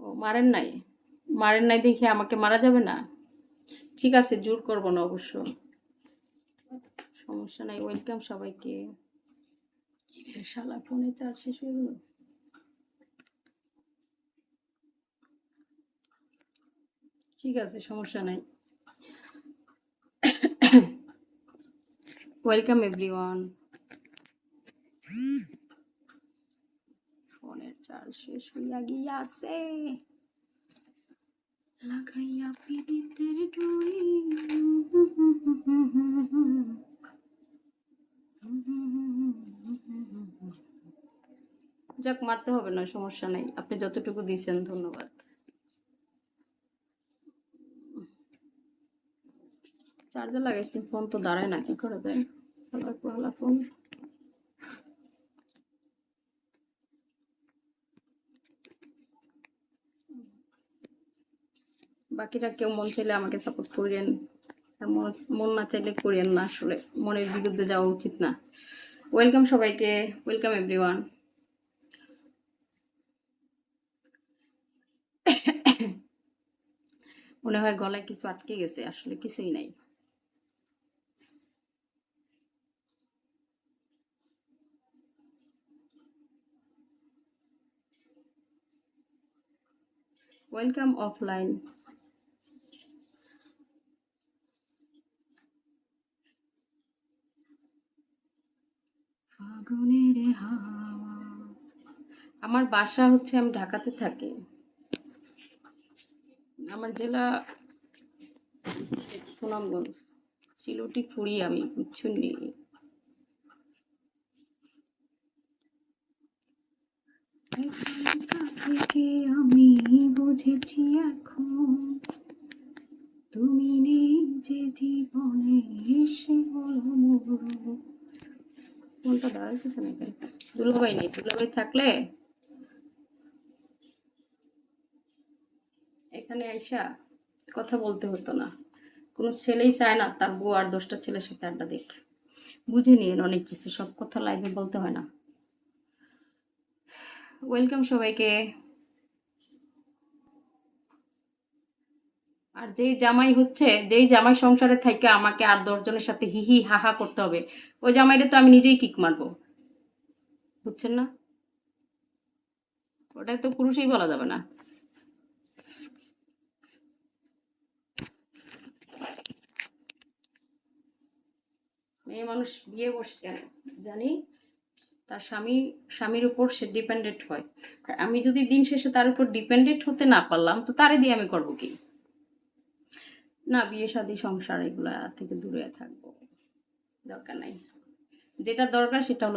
ও মারেন নাই, মারেন নাই দেখে আমাকে মারা যাবে না? ঠিক আছে, জোর করবো না অবশ্য, সমস্যা নাই। ওয়েলকাম সবাইকে। শালা ফোনে চার্জ শেষ হয়ে গেল। ঠিক আছে, সমস্যা নাই। Welcome everyone. ফোনের চার্জ শেষ হইয়া গিয়াছে, লাগাইয়া পিরিতের ডুরি। যাক, মারতে হবে না, সমস্যা নাই, আপনি যতটুকু দিয়েছেন ধন্যবাদ। চার্জে লাগাইছি, ফোন তো দাঁড়ায় না, কি করে দেয় ফোন। বাকিরা কেউ মন চাইলে আমাকে সাপোর্ট করেন, আর মন না চাইলে করেন না, আসলে মনের বিরুদ্ধে যাওয়া উচিত না। ওয়েলকাম সবাইকে, ওয়েলকাম এভরিওয়ান। মনে হয় গলায় কিছু আটকে গেছে, আসলে কিছুই নাই। Welcome offline. ফাগুনের হাওয়া। আমার বাসা হচ্ছে, আমি ঢাকাতে থাকি, আমার জেলা সুনামগঞ্জ, সিলুটি ফুরি আমি, বুঝছুন নি? থেকে আমি বুঝেছি এখন, তুমি নেই যে জীবনে, এসে হলো মরু। কোনটা দাঁড়াইতেছে না কেন? দুলাভাই নেই, দুলাভাই থাকলে এখানে আইসা কথা বলতে হতো না। কোনো ছেলেই চায় না তার বউ আর 10টা ছেলের সাথে আড্ডা দেখ। বুঝে নিন অনেক কিছু, সব কথা লাইভে বলতে হয় না। ওয়েলকাম সবাইকে। আর যেই জামাই হচ্ছে, যেই জামাই সংসারে থাইকা আমাকে আর 10 জনের সাথে হিহি হাহা করতে হবে, ওই জামাইরে তো আমি নিজেই কিক মারবো, বুঝছেন না? ওটাই তো পুরুষই বলা যাবে না। মেয়ে মানুষ বিয়ে বসে কেন জানি, তার স্বামীর উপর সে ডিপেন্ডেন্ট হয়। আমি যদি দিন শেষে তার উপর ডিপেন্ডেন্ট হতে না পারলাম, তো তারে দিয়ে আমি করবো কি? না, বিয়ে শাদী সংসার এগুলা থেকে দূরে থাকবো, দরকার নাই। যেটা দরকার সেটা হলো